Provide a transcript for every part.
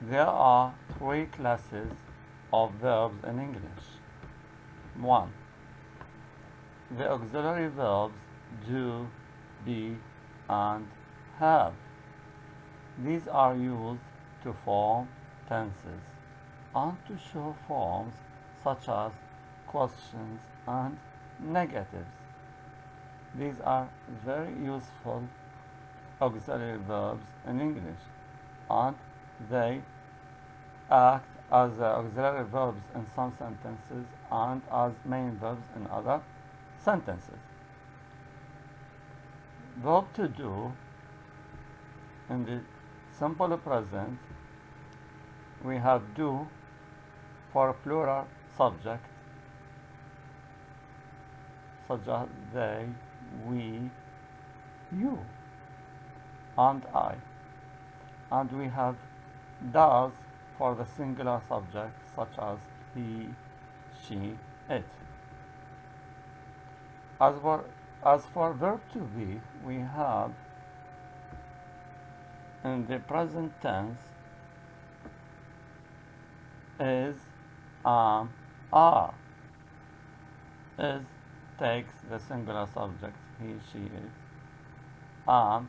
There are three classes of verbs in English. 1. The auxiliary verbs do, be, and have. These are used to form tenses and to show forms such as questions and negatives. These are very useful auxiliary verbs in English, and they act as auxiliary verbs in some sentences and as main verbs in other sentences. Verb to do, in the simple present, we have do for plural subject, such as they, we, you, and I. And we have does for the singular subject, such as he, she, it. As for verb to be, we have in the present tense is, are. Is takes the singular subject, he, she, it.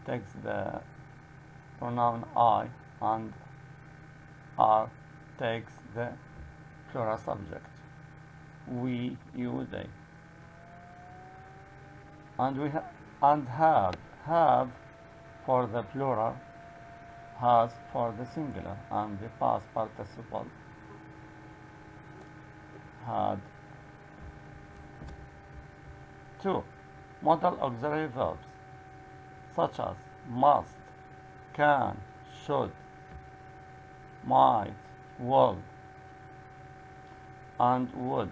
Takes the pronoun I, and are takes the plural subject, we, you, they. And we have for the plural, has for the singular, and the past participle had. 2. Modal auxiliary verbs such as must, can, should, might, will, and would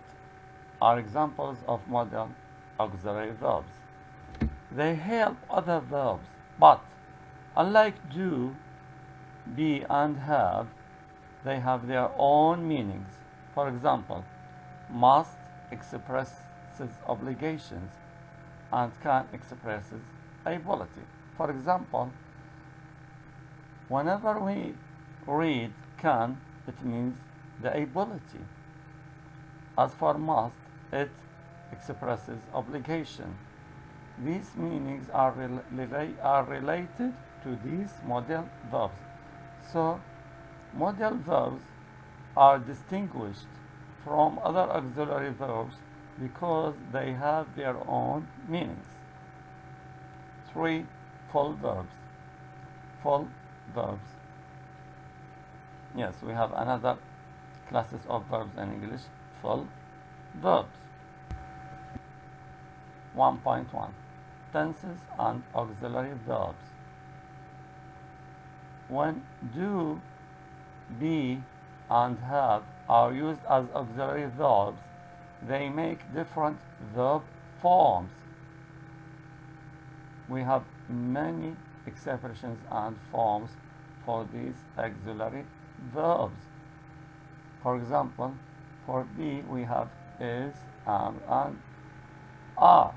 are examples of modal auxiliary verbs. They help other verbs, but unlike do, be, and have, they have their own meanings. For example, must expresses obligations and can expresses ability. For example, whenever we read can, it means the ability. As for must, it expresses obligation. These meanings are related to these modal verbs. So, modal verbs are distinguished from other auxiliary verbs because they have their own meanings. 3. Full verbs. Full verbs. Yes, we have another classes of verbs in English. Full verbs. 1.1. Tenses and auxiliary verbs. When do, be, and have are used as auxiliary verbs, they make different verb forms. We have many expressions and forms for these auxiliary verbs. For example, for be we have is, and are.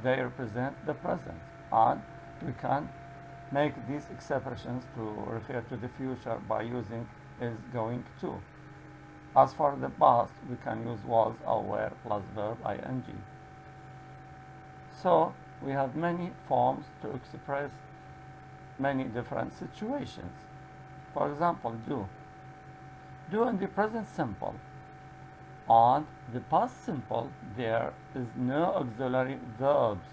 They represent the present, and we can make these expressions to refer to the future by using is going to. As for the past, we can use was or were plus verb ing. So we have many forms to express many different situations. For example, do. Do in the present simple. On the past simple, there is no auxiliary verbs.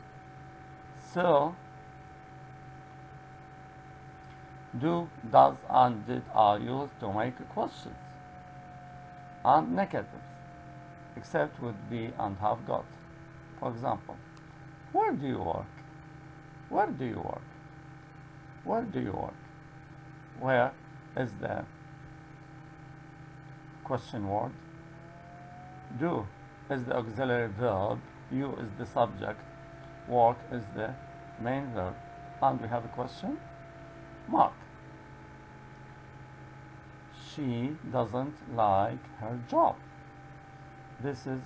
So, do, does, and did are used to make questions and negatives, except with be and have got. For example, where do you work? Where do you work? Where do you work? Where is the question word. Do is the auxiliary verb. You is the subject. Work is the main verb. And we have a question mark. She doesn't like her job. This is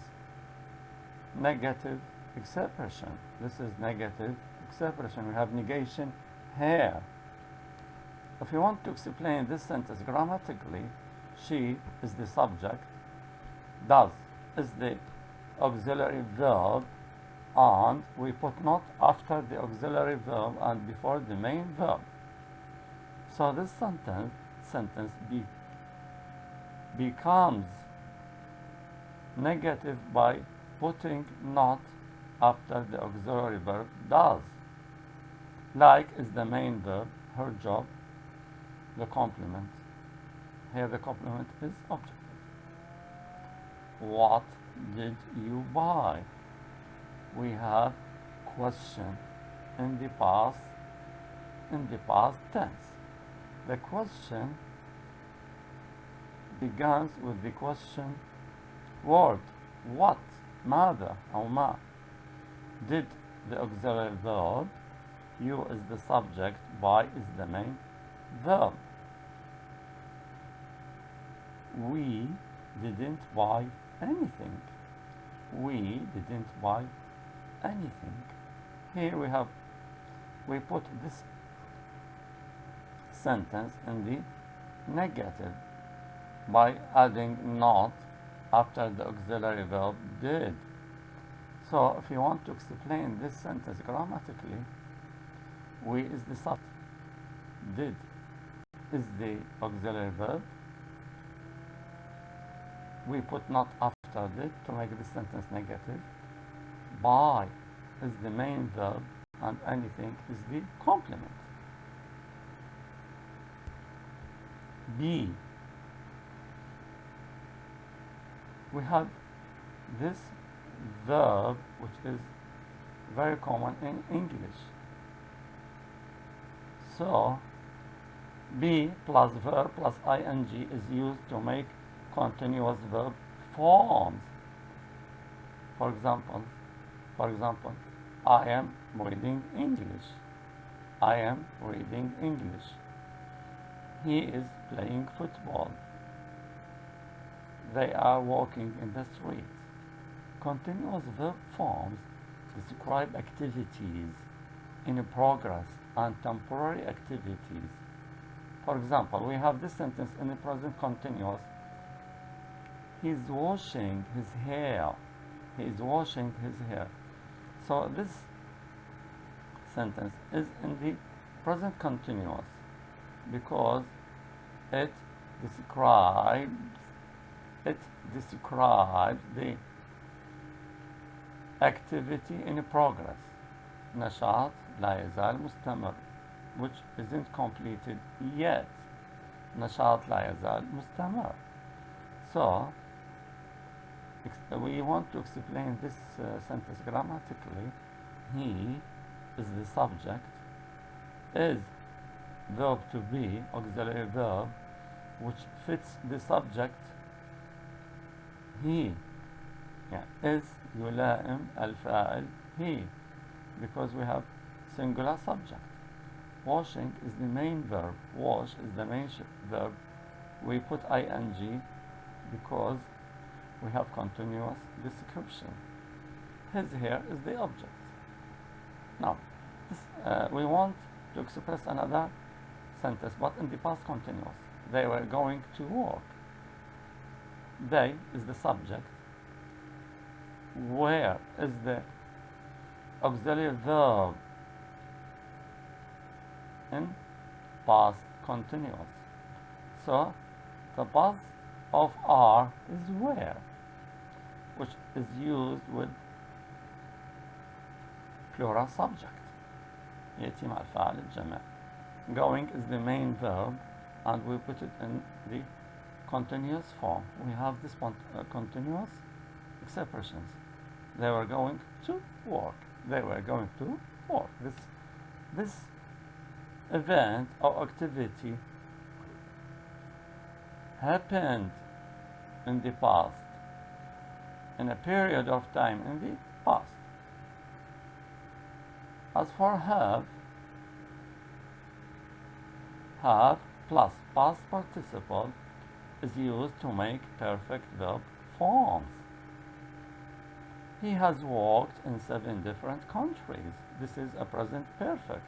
negative expression. This is negative expression. We have negation here. if you want to explain this sentence grammatically, she is the subject, does is the auxiliary verb, and we put not after the auxiliary verb and before the main verb. So this sentence becomes negative by putting not after the auxiliary verb does. Like is the main verb, her job, the complement. Here the complement is objective. What did you buy? We have question in the past tense. The question begins with the question word what, ماذا أو ما. Did the auxiliary verb, you is the subject, buy is the main verb. We didn't buy anything. We didn't buy anything. Here we put this sentence in the negative by adding not after the auxiliary verb did. So if you want to explain this sentence grammatically, we is the subject, did is the auxiliary verb, we put not after did to make this sentence negative, buy is the main verb, and anything is the complement. B, we have this verb which is very common in English. So be plus verb plus ing is used to make continuous verb forms. For example, I am reading English. I am reading English. He is playing football. They are walking in the street. Continuous verb forms describe activities in progress and temporary activities. For example, we have this sentence in the present continuous. He's washing his hair. He is washing his hair. So this sentence is in the present continuous because it describes the activity in progress. نشاط لا يزال مستمر, which isn't completed yet. نشاط لا يزال مستمر. So we want to explain this sentence grammatically. He is the subject, is verb to be, auxiliary verb, which fits the subject. He is يلائم الفاعل he, because we have singular subject. Washing is the main verb. Wash is the main verb. We put ing because we have continuous description. His hair is the object. Now, we want to express another sentence, but in the past continuous. They were going to work. They is the subject. Where is the auxiliary verb in past continuous. So the past of are is where, which is used with plural subject. يأتي مع الفاعل الجمع. Going is the main verb, and we put it in the continuous form. We have this continuous expressions. They were going to work. They were going to work. This event or activity happened in the past, in a period of time in the past. As for have plus past participle is used to make perfect verb forms. He has worked in 7 different countries. This is a present perfect.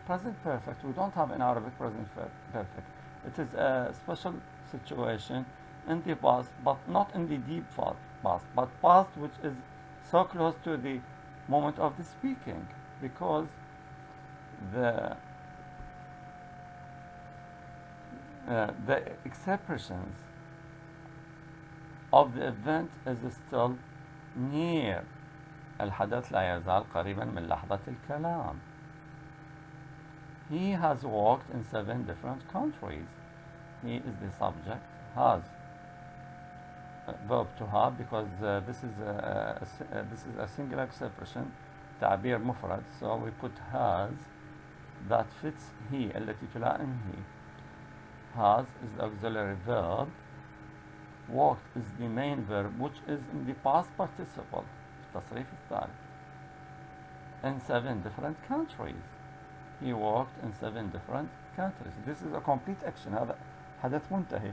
present perfect we don't have in Arabic present perfect. It is a special situation in the past, but not in the deep past, but past which is so close to the moment of the speaking, because the expressions of the event is still near. الحدث لا يزال قريبا من لحظة الكلام. He has worked in 7 different countries. He is the subject, has verb to have, because this is a singular expression, تعبير مفرد, so we put has that fits he التي تلائم he. Has is the auxiliary verb. Worked is the main verb, which is in the past participle, التصريف الثالث. In 7 different countries. He worked in 7 different countries. This is a complete action. هذا حدث منتهي.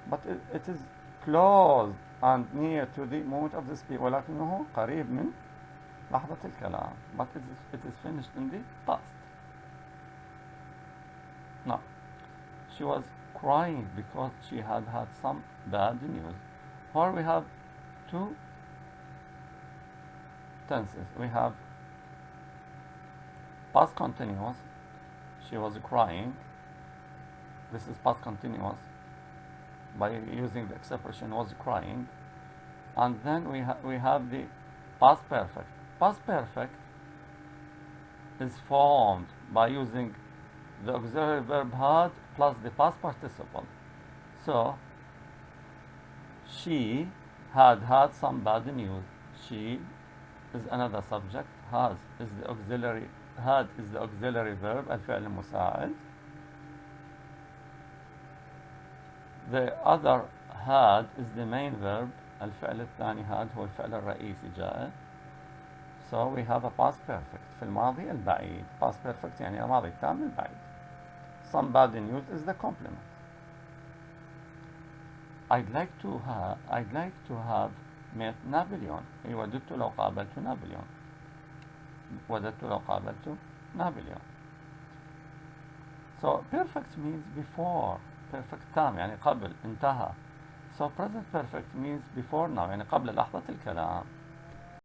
But it is close and near to the moment of the speech. ولكنه قريب من لحظة الكلام. But it is finished in the past. Now, she was crying because she had had some bad news. Here we have 2 tenses. We have past continuous. She was crying. This is past continuous by using the expression was crying. And then we have the past perfect. Past perfect is formed by using the auxiliary verb had plus the past participle. So she had had some bad news. She is another subject. Has is the auxiliary. Had is the auxiliary verb الفعل المساعد. The other had is the main verb. الفعل الثاني had هو الفعل الرئيسي جاء. So we have a past perfect في الماضي البعيد. Past perfect يعني الماضي التام البعيد. Some bad news is the complement. I'd like to have met Napoleon. وددت لو قابلت نابليون. وددت لو قابلت نابليون. So perfect means before. Perfect تام يعني قبل انتهى. So present perfect means before now يعني قبل لحظة الكلام.